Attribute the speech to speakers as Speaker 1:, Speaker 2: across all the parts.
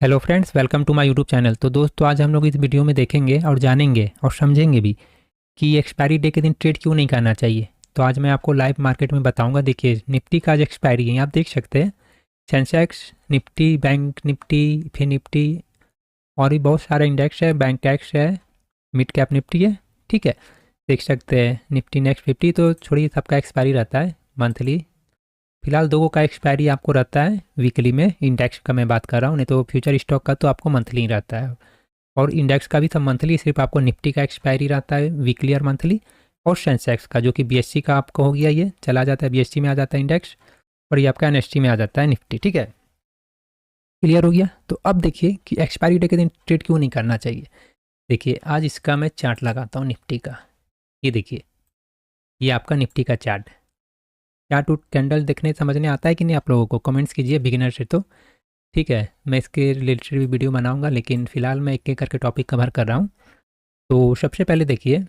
Speaker 1: Hello friends, welcome to my YouTube channel. तो दोस्तों, आज हम लोग इस वीडियो में देखेंगे और जानेंगे और समझेंगे भी कि एक्सपायरी डे के दिन ट्रेड क्यों नहीं करना चाहिए। तो आज मैं आपको लाइव मार्केट में बताऊंगा। देखिए, निफ्टी का आज एक्सपायरी है, आप देख सकते हैं। सेंसेक्स, निफ्टी, बैंक निफ्टी, फिर निफ्टी और भी बहुत सारे इंडेक्स है। बैंक एक्स है, मिड कैप निफ्टी है, ठीक है। देख सकते हैं निफ्टी नेक्स्ट 50। तो छोड़िए, सबका एक्सपायरी रहता है मंथली। फिलहाल दो का एक्सपायरी आपको रहता है वीकली में। इंडेक्स का मैं बात कर रहा हूँ, नहीं तो फ्यूचर स्टॉक का तो आपको मंथली ही रहता है। और इंडेक्स का भी सब मंथली, सिर्फ आपको निफ्टी का एक्सपायरी रहता है वीकली और मंथली। और सेंसेक्स का, जो कि बीएससी का आपको हो गया, ये चला जाता है बीएससी में आ जाता है इंडेक्स, और ये आपका एनएसटी में आ जाता है निफ्टी, ठीक है। क्लियर हो गया। तो अब देखिए कि एक्सपायरी डे के दिन ट्रेड क्यों नहीं करना चाहिए। देखिए, आज इसका मैं चार्ट लगाता हूँ निफ्टी का। ये देखिए, ये आपका निफ्टी का चार्ट है। चार्ट उट कैंडल देखने समझने आता है कि नहीं आप लोगों को, कमेंट्स कीजिए बिगिनर से तो, ठीक है। मैं इसके रिलेटेड भी वीडियो बनाऊंगा, लेकिन फ़िलहाल मैं एक एक करके टॉपिक कवर कर रहा हूँ। तो सबसे पहले देखिए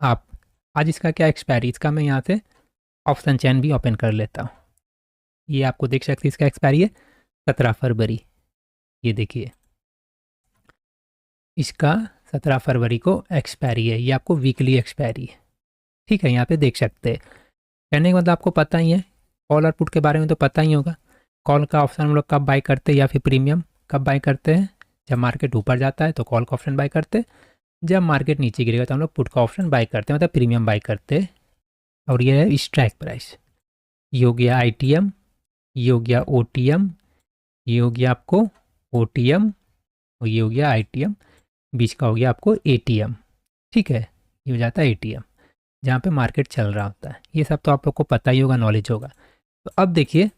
Speaker 1: आप, आज इसका क्या एक्सपायरी, इसका मैं यहाँ से ऑप्शन चैन भी ओपन कर लेता हूँ। ये आपको देख सकते हैं, इसका एक्सपायरी है 17 फरवरी। ये देखिए, इसका 17 फरवरी को एक्सपायरी है। ये आपको वीकली एक्सपायरी है, ठीक है। यहाँ पे देख सकते हैं। कहने का मतलब आपको पता ही है, कॉल और पुट के बारे में तो पता ही होगा। कॉल का ऑप्शन हम लोग कब बाय करते हैं, या फिर प्रीमियम कब बाय करते हैं? जब मार्केट ऊपर जाता है तो कॉल का ऑप्शन बाय करते हैं, जब मार्केट नीचे गिरेगा तो हम लोग पुट का ऑप्शन बाय करते हैं, मतलब प्रीमियम बाय करते हैं। और ये है स्ट्राइक प्राइस। ये हो गया आईटीएम, ये हो गया ओटीएम, ये हो गया आपको ओटीएम, और ये हो गया आईटीएम। बीच का हो गया आपको एटीएम, ठीक है। ये हो जाता है एटीएम, जहाँ पे मार्केट चल रहा होता है। ये सब तो आप लोग को पता ही होगा, नॉलेज होगा। तो अब देखिए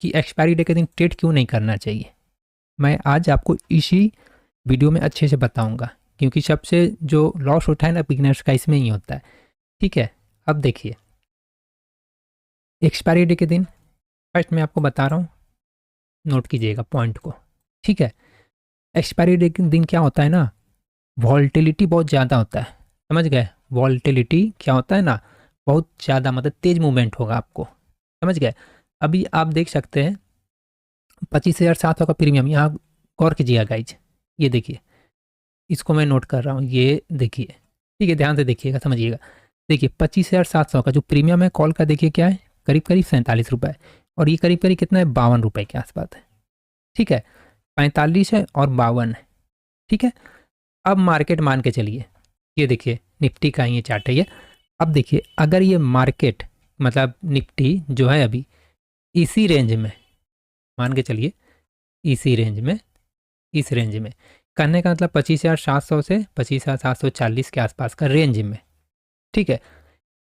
Speaker 1: कि एक्सपायरी डे के दिन ट्रेड क्यों नहीं करना चाहिए। मैं आज आपको इसी वीडियो में अच्छे से बताऊंगा, क्योंकि सबसे जो लॉस होता है ना बिगनर्स का, इसमें ही होता है, ठीक है। अब देखिए, एक्सपायरी डे के दिन फर्स्ट मैं आपको बता रहा हूँ, नोट कीजिएगा पॉइंट को, ठीक है। एक्सपायरी डे के दिन क्या होता है ना, वॉल्टिलिटी बहुत ज़्यादा होता है। समझ गए? वॉल्टिलिटी क्या होता है ना, बहुत ज़्यादा, मतलब तेज मूवमेंट होगा आपको। समझ गए? अभी आप देख सकते हैं 25,700 का प्रीमियम, यहाँ गौर कीजिएगा गाइज। ये देखिए, इसको मैं नोट कर रहा हूँ, ये देखिए, ठीक है। ध्यान से देखिएगा, समझिएगा। देखिए, 25,700 का जो प्रीमियम है कॉल का, देखिए क्या है, करीब करीब 47 रुपये। और ये करीब करीब कितना है, 52 रुपये के आसपास है, ठीक है। 45 है और 52 है, ठीक है। अब मार्केट मान के चलिए, ये देखिए निफ्टी का ये चार्ट है ये। अब देखिए, अगर ये मार्केट, मतलब निफ्टी जो है अभी इसी रेंज में, मान के चलिए इसी रेंज में, इस रेंज में, करने का मतलब 25,700 से 25,740 के आसपास का रेंज में, ठीक है।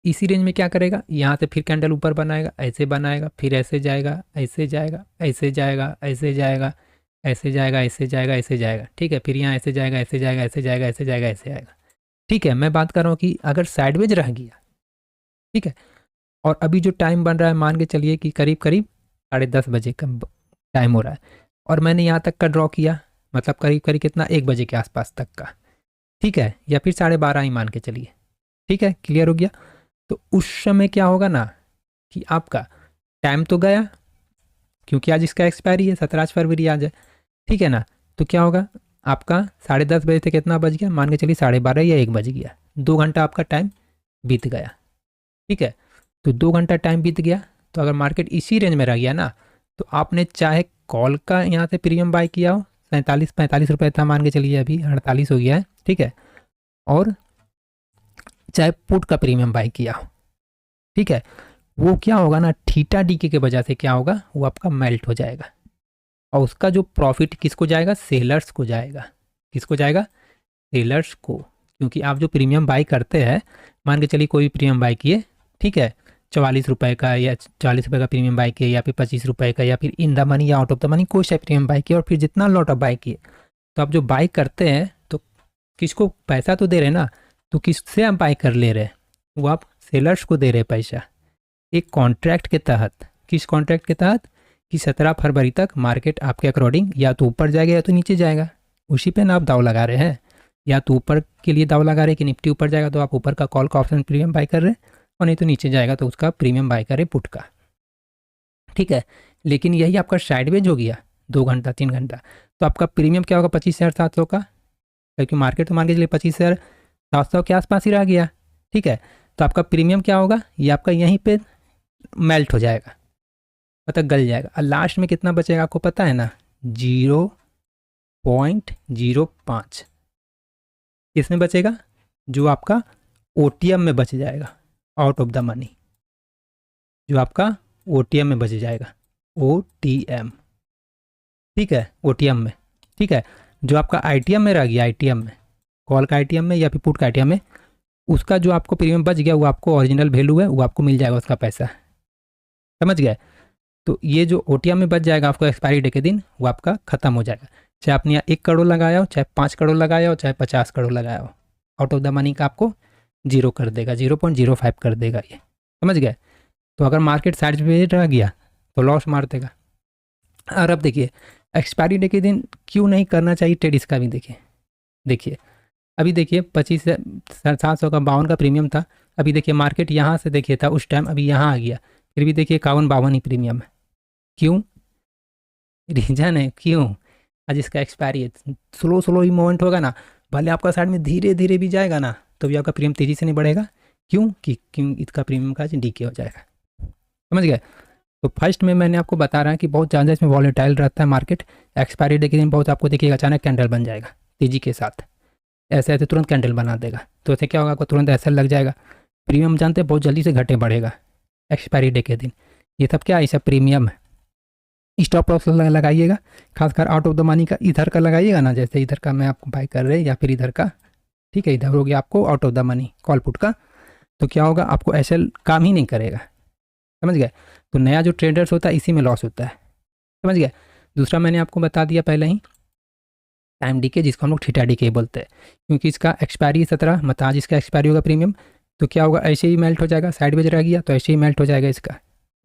Speaker 1: इसी रेंज में क्या करेगा, यहाँ से फिर कैंडल ऊपर बनाएगा, ऐसे बनाएगा, फिर ऐसे जाएगा, ऐसे जाएगा, ऐसे जाएगा, ऐसे जाएगा, ऐसे जाएगा, ऐसे जाएगा, ऐसे जाएगा, ठीक है। फिर यहाँ ऐसे जाएगा, ऐसे जाएगा, ऐसे जाएगा, ऐसे जाएगा, ऐसे आएगा, ठीक है। मैं बात कर रहा हूँ कि अगर साइडवेज रह गया, ठीक है, और अभी जो टाइम बन रहा है, मान के चलिए कि करीब करीब 10:30 बजे का टाइम हो रहा है, और मैंने यहाँ तक का ड्रॉ किया, मतलब करीब करीब कितना, 1 बजे के आसपास तक का, ठीक है, या फिर 12:30 ही मान के चलिए, ठीक है। क्लियर हो गया? तो उस समय क्या होगा ना, कि आपका टाइम तो गया, क्योंकि आज इसका एक्सपायरी है, 17 फरवरी आज है, ठीक है ना। तो क्या होगा, आपका 10:30 बजे से कितना बज गया, मान के चलिए 12:30 या 1 बज गया, 2 घंटा आपका टाइम बीत गया, ठीक है। तो 2 घंटा टाइम बीत गया, तो अगर मार्केट इसी रेंज में रह गया ना, तो आपने चाहे कॉल का यहाँ से प्रीमियम बाय किया हो, 47-45 रुपये था मान के चलिए, अभी 48 हो गया है, ठीक है। और चाहे पुट का प्रीमियम बाय किया हो, ठीक है। वो क्या होगा ना, थीटा डीके के वजह से क्या होगा, वो आपका मेल्ट हो जाएगा, और उसका जो प्रॉफिट किसको जाएगा, सेलर्स को जाएगा। किसको जाएगा? सेलर्स को। क्योंकि आप जो प्रीमियम बाई करते हैं, मान के चलिए कोई भी प्रीमियम बाई किए, ठीक है, 44 रुपये का या 40 रुपये का प्रीमियम बाई किए, या फिर 25 रुपये का, या फिर इन द मनी या आउट ऑफ द मनी कोई सा प्रीमियम बाई किया, और फिर जितना लॉट ऑफ बाई किए, तो आप जो बाई करते हैं तो किसको पैसा तो दे रहे हैं ना, तो किससे आप बाई कर ले रहे हैं, वो आप सेलर्स को दे रहे हैं पैसा, एक कॉन्ट्रैक्ट के तहत। किस कॉन्ट्रैक्ट के तहत? कि 17 फरवरी तक मार्केट आपके अकॉर्डिंग या तो ऊपर जाएगा या तो नीचे जाएगा, उसी पे ना आप दाव लगा रहे हैं। या तो ऊपर के लिए दाव लगा रहे हैं कि निफ्टी ऊपर जाएगा तो आप ऊपर का कॉल का ऑप्शन प्रीमियम बाय कर रहे हैं, और नहीं तो नीचे जाएगा तो उसका प्रीमियम बाय कर रहे पुट का, ठीक है। लेकिन यही आपका साइडवेज हो गया 2 घंटा 3 घंटा, तो आपका प्रीमियम क्या होगा 25,700 का, क्योंकि मार्केट तो मान के चलिए 25,700 के आसपास ही रह गया, ठीक है। तो आपका प्रीमियम क्या होगा, ये आपका यहीं पे मेल्ट हो जाएगा, मतलब गल जाएगा, और लास्ट में कितना बचेगा आपको पता है ना, 0.05 इसमें बचेगा, जो आपका ओटीएम में बच जाएगा, आउट ऑफ द मनी, जो आपका ओटीएम में बच जाएगा, ओटीएम, ठीक है, ओटीएम में, ठीक है। जो आपका आईटीएम में रह गया, आईटीएम में, कॉल का आईटीएम में या फिर पुट का आईटीएम में, उसका जो आपको प्रीमियम बच गया वो आपको ओरिजिनल वैल्यू है, वो आपको मिल जाएगा उसका पैसा, समझ गए। तो ये जो ओटीएम में बच जाएगा आपको एक्सपायरी डे के दिन, वो आपका खत्म हो जाएगा, चाहे आपने यहाँ 1 करोड़ लगाया हो, चाहे 5 करोड़ लगाया हो, चाहे 50 करोड़ लगाया हो, आउट ऑफ द मनी का आपको 0 कर देगा, 0.05 कर देगा ये, समझ गए। तो अगर मार्केट साइड पे रह गया तो लॉस मार देगा। और अब देखिए एक्सपायरी डे के दिन क्यों नहीं करना चाहिए ट्रेड, इसका भी देखिए अभी देखिए 25,700 का 52 का प्रीमियम था, अभी देखिए मार्केट यहाँ से देखिए था उस टाइम, अभी यहाँ आ गया, फिर भी देखिए 51-52 ही प्रीमियम है, क्यों, रीजन है क्यों, आज इसका एक्सपायरी है, स्लो ही मूवमेंट होगा ना, भले आपका साइड में धीरे धीरे भी जाएगा ना, तो भी आपका प्रीमियम तेज़ी से नहीं बढ़ेगा, क्यों इसका प्रीमियम का डीके हो जाएगा, समझ गए। तो फर्स्ट में मैंने आपको बता रहा है कि बहुत ज़्यादा इसमें वॉलेटाइल रहता है मार्केट, एक्सपायरी डे के दिन बहुत आपको देखिएगा अचानक कैंडल बन जाएगा तेज़ी के साथ, ऐसे ऐसे तुरंत कैंडल बना देगा, तो ऐसे क्या होगा, आपको तुरंत ऐसा लग जाएगा, प्रीमियम जानते हैं बहुत जल्दी से घटे बढ़ेगा एक्सपायरी डे के दिन, ये सब क्या है, सब प्रीमियम है। स्टॉप लॉस लगाइएगा, खासकर आउट ऑफ द मनी का इधर का लगाइएगा ना, जैसे इधर का मैं आपको बाय कर रहे या फिर इधर का, ठीक है, इधर हो गया आपको out of the money call put का, तो क्या होगा आपको ऐसे काम ही नहीं करेगा, समझ गए। तो नया जो ट्रेडर्स होता है इसी में लॉस होता है, समझ गए। दूसरा मैंने आपको बता दिया पहले ही, टाइम डीके जिसको हम लोग थीटा डीके बोलते हैं, क्योंकि इसका एक्सपायरी 17, मतलब आज इसका एक्सपायरी होगा प्रीमियम, तो क्या होगा ऐसे ही मेल्ट हो जाएगा, साइडवेज रह गया तो ऐसे ही मेल्ट हो जाएगा इसका,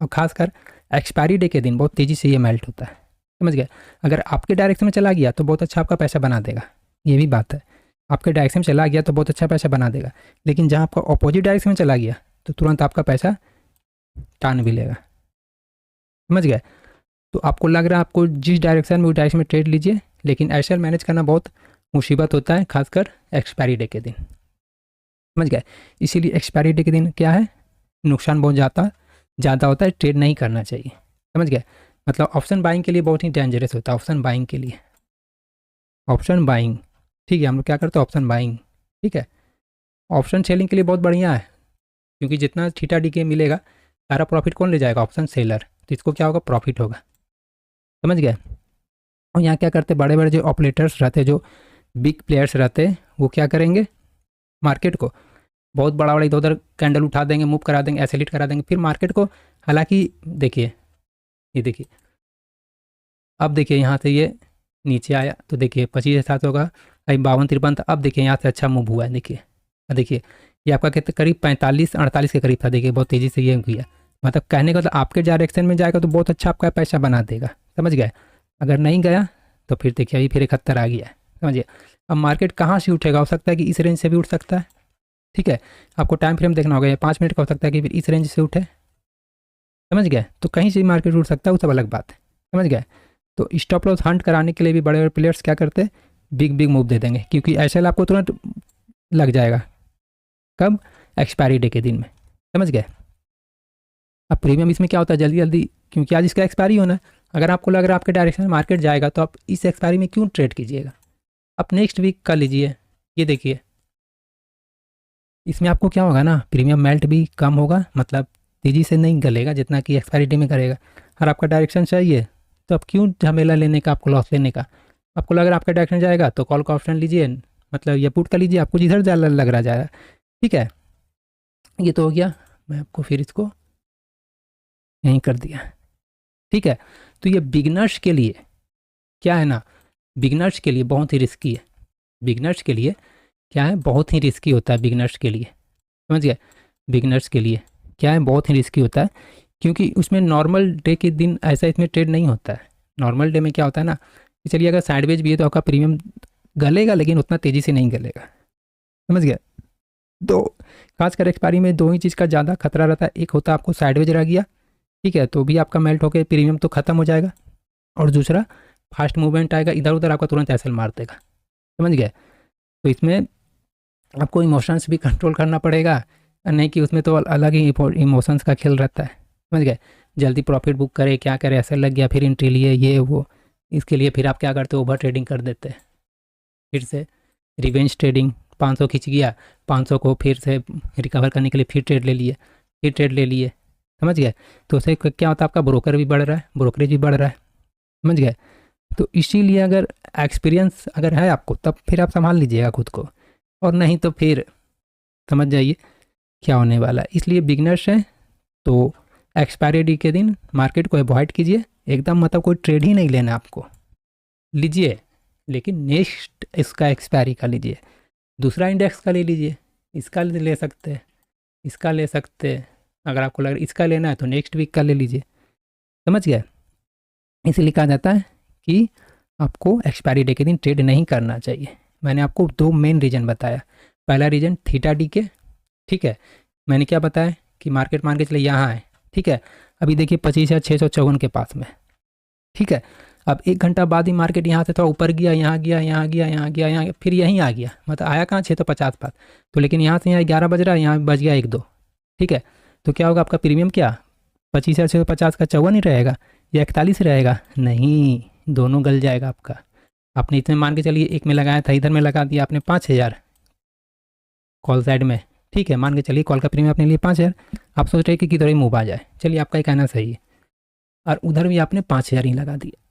Speaker 1: और खासकर एक्सपायरी डे के दिन बहुत तेज़ी से ये मेल्ट होता है, समझ गए। अगर आपके डायरेक्शन में चला गया तो बहुत अच्छा आपका पैसा बना देगा, ये भी बात है, आपके डायरेक्शन में चला गया तो बहुत अच्छा पैसा बना देगा, लेकिन जहाँ आपका अपोजिट डायरेक्शन में चला गया तो तुरंत आपका पैसा टान भी लेगा, समझ गए। तो आपको लग रहा है आपको जिस डायरेक्शन में उस डायरेक्शन में ट्रेड लीजिए, लेकिन ऐसे मैनेज करना बहुत मुसीबत होता है, खासकर एक्सपायरी डे के दिन, समझ गए। इसीलिए एक्सपायरी डे के दिन क्या है, नुकसान बहुत ज़्यादा होता है, ट्रेड नहीं करना चाहिए, समझ गए। मतलब ऑप्शन बाइंग के लिए बहुत ही डेंजरस होता है, ऑप्शन बाइंग के लिए, ऑप्शन बाइंग, ठीक है, हम लोग क्या करते हैं ऑप्शन बाइंग, ठीक है। ऑप्शन सेलिंग के लिए बहुत बढ़िया है, क्योंकि जितना थीटा डी के मिलेगा सारा प्रॉफिट कौन ले जाएगा, ऑप्शन सेलर, तो इसको क्या होगा, प्रॉफिट होगा, समझ गए। और यहाँ क्या करते, बड़े बड़े जो ऑपरेटर्स रहते हैं, जो बिग प्लेयर्स रहते हैं, वो क्या करेंगे, मार्केट को बहुत बड़ा इधर उधर कैंडल उठा देंगे, मूव करा देंगे, एसेलेट करा देंगे, फिर मार्केट को, हालांकि देखिए ये देखिए, अब देखिए यहाँ से ये नीचे आया तो देखिए 25,700 का, अभी 52-53 था, अब देखिए यहाँ से अच्छा मूव हुआ है, देखिए ये आपका कितने करीब 45-48 के करीब था, देखिए बहुत तेज़ी से ये किया, मतलब कहने का मतलब आपके डायरेक्शन में जाएगा तो बहुत अच्छा आपका पैसा बना देगा, समझ गए। अगर नहीं गया तो फिर देखिए अभी फिर 71 आ गया है, समझिए। अब मार्केट कहाँ से उठेगा, हो सकता है कि इस रेंज से भी उठ सकता है, ठीक है, आपको टाइम फ्रेम देखना होगा, ये 5 मिनट का हो सकता है कि फिर इस रेंज से उठे, समझ गए। तो कहीं से भी मार्केट उठ सकता है, वो सब अलग बात है, समझ गए। तो स्टॉप लॉस हंट कराने के लिए भी बड़े बड़े प्लेयर्स क्या करते हैं, बिग मूव दे देंगे, क्योंकि ऐसे आपको तुरंत लग जाएगा, कब, एक्सपायरी डे के दिन में, समझ गए। अब प्रीमियम इसमें क्या होता है, जल्दी क्योंकि आज इसका एक्सपायरी होना है, अगर आपको लग रहा है आपके डायरेक्शन में मार्केट जाएगा तो आप इस एक्सपायरी में क्यों ट्रेड कीजिएगा, आप नेक्स्ट वीक कर लीजिए। ये देखिए इसमें आपको क्या होगा ना, प्रीमियम मेल्ट भी कम होगा, मतलब तेज़ी से नहीं गलेगा जितना कि एक्सपायरी डे में करेगा, और आपका डायरेक्शन चाहिए तो आप क्यों झमेला लेने का, आपको लॉस लेने का, आपको लग रहा है आपका डायरेक्शन जाएगा तो कॉल का ऑप्शन लीजिए, मतलब ये पुट कर लीजिए, आपको जिधर ज़्यादा लग रहा जाएगा, ठीक है। ये तो हो गया, मैं आपको फिर इसको यहीं कर दिया, ठीक है। तो ये बिगनर्स के लिए क्या है ना, बिगनर्स के लिए बहुत ही रिस्की है, बिगनर्स के लिए क्या है, बहुत ही रिस्की होता है बिगनर्स के लिए, समझ गए। बिगनर्स के लिए क्या है, बहुत ही रिस्की होता है, क्योंकि उसमें नॉर्मल डे के दिन ऐसा इसमें ट्रेड नहीं होता है। नॉर्मल डे में क्या होता है ना, कि चलिए अगर साइडवेज भी है तो आपका प्रीमियम गलेगा, लेकिन उतना तेज़ी से नहीं गलेगा, समझ गए। तो खासकर एक्सपायरी में दो ही चीज़ का ज़्यादा खतरा रहता है, एक होता है आपको साइडवेज रह गया, ठीक है, तो भी आपका मेल्ट होकर प्रीमियम तो ख़त्म हो जाएगा, और दूसरा फास्ट मूवमेंट आएगा इधर उधर, आपका तुरंत एसएल मार देगा, समझ गए। तो इसमें आपको इमोशंस भी कंट्रोल करना पड़ेगा, नहीं कि उसमें तो अलग ही इमोशंस का खेल रहता है, समझ गए। जल्दी प्रॉफिट बुक करे, क्या करे, ऐसा लग गया, फिर एंट्री लिए, ये वो, इसके लिए फिर आप क्या करते हो, ओवर ट्रेडिंग कर देते हैं। फिर से रिवेंज ट्रेडिंग, 500 खिंच गया, 500 को फिर से रिकवर करने के लिए फिर ट्रेड ले लिए, फिर ट्रेड ले लिए, समझ गए। तो उससे क्या होता है, आपका ब्रोकर भी बढ़ रहा है, ब्रोकरेज भी बढ़ रहा है, समझ गए। तो इसीलिए अगर एक्सपीरियंस अगर है आपको, तब फिर आप संभाल लीजिएगा खुद को, और नहीं तो फिर समझ जाइए क्या होने वाला है। इसलिए बिगनर्स हैं तो एक्सपायरी डे के दिन मार्केट को अवॉइड कीजिए एकदम, मतलब कोई ट्रेड ही नहीं लेना आपको, लीजिए लेकिन नेक्स्ट इसका एक्सपायरी का लीजिए, दूसरा इंडेक्स का ले लीजिए, इसका ले सकते हैं, इसका ले सकते हैं, अगर आपको लग रहा है इसका लेना है तो नेक्स्ट वीक का ले लीजिए, समझ गया। इसलिए कहा जाता है कि आपको एक्सपायरी डे के दिन ट्रेड नहीं करना चाहिए। मैंने आपको 2 मेन रीज़न बताया। पहला रीज़न थीटा डी के, ठीक है, मैंने क्या बताया कि मार्केट मान के चले यहाँ है, ठीक है, अभी देखिए 25,654 के पास में, ठीक है। अब 1 घंटा बाद ही मार्केट यहाँ से थोड़ा ऊपर गया, यहाँ गया, यहाँ गया, यहाँ गया, यहाँ गया, फिर यहीं आ गया, मतलब आया कहाँ 650 पास, तो लेकिन यहाँ से यहाँ 11 बज रहा है, यहाँ बज गया 1-2, ठीक है। तो क्या होगा, आपका प्रीमियम क्या 25,650 का 54 ही रहेगा या 41 रहेगा? नहीं, दोनों गल जाएगा आपका। आपने इतने मान के चलिए, एक में लगाया था, इधर में लगा दिया आपने 5,000 कॉल साइड में, ठीक है, मान के चलिए कॉल का प्रीमियम अपने लिए 5,000, आप सोच रहे कि किधर ही मूव आ जाए, चलिए आपका ही कहना सही है, और उधर भी आपने 5,000 ही लगा दिया,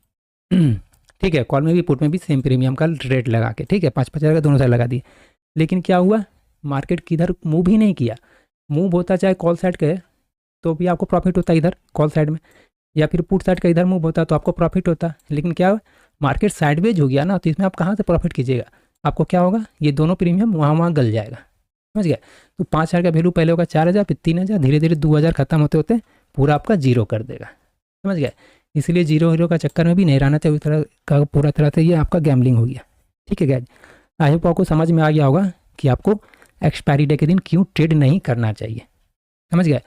Speaker 1: ठीक है, कॉल में भी पुट में भी सेम प्रीमियम का रेट लगा के, ठीक है, 5,000 का दोनों साइड लगा दिए। लेकिन क्या हुआ, मार्केट किधर मूव ही नहीं किया, मूव होता चाहे कॉल साइड के तो भी आपको प्रॉफिट होता है इधर कॉल साइड में, या फिर पुट साइड का इधर मूव होता तो आपको प्रॉफिट होता। लेकिन क्या मार्केट साइडवेज हो गया ना, तो इसमें आप कहाँ से प्रॉफिट कीजिएगा, आपको क्या होगा, ये दोनों प्रीमियम वहाँ गल जाएगा, समझ गया। तो 5,000 का वैल्यू पहले होगा 4,000, फिर 3,000, धीरे धीरे 2,000 खत्म होते होते पूरा आपका जीरो कर देगा, समझ गया। इसलिए जीरो हीरो का चक्कर में भी नहीं रहना चाहिए, उस तरह का पूरा तरह से ये आपका गैम्बलिंग हो गया, ठीक है गाइस। आई होप आपको समझ में आ गया होगा कि आपको एक्सपायरी डे के दिन क्यों ट्रेड नहीं करना चाहिए, समझ गए।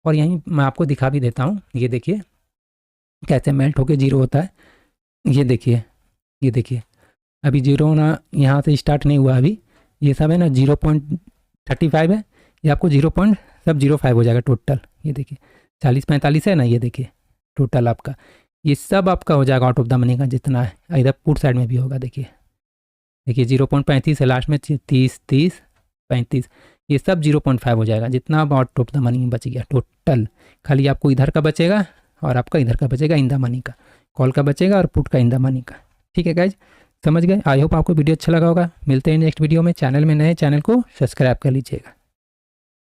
Speaker 1: और यहीं मैं आपको दिखा भी देता हूँ, ये देखिए कैसे मेल्ट होकर जीरो होता है, ये देखिए, ये देखिए, अभी जीरो होना यहाँ से स्टार्ट नहीं हुआ, अभी ये सब है ना 0.35 है, ये आपको 0.05 हो जाएगा टोटल, ये देखिए 40-45 है ना, ये देखिए टोटल आपका, ये सब आपका हो जाएगा आउट ऑफ द मनी का जितना है, इधर पुट साइड में भी होगा, देखिए देखिए 0.35 है, लास्ट में 30-35, ये सब 0.5 हो जाएगा, जितना अब आउट ऑफ द मनी बच गया टोटल। खाली आपको इधर का बचेगा और आपका इधर का बचेगा इन द मनी का, कॉल का बचेगा और पुट का इन द मनी का, ठीक है गाइज, समझ गए। आई होप आपको वीडियो अच्छा लगा होगा। मिलते हैं नेक्स्ट वीडियो में। चैनल में नए, चैनल को सब्सक्राइब कर लीजिएगा।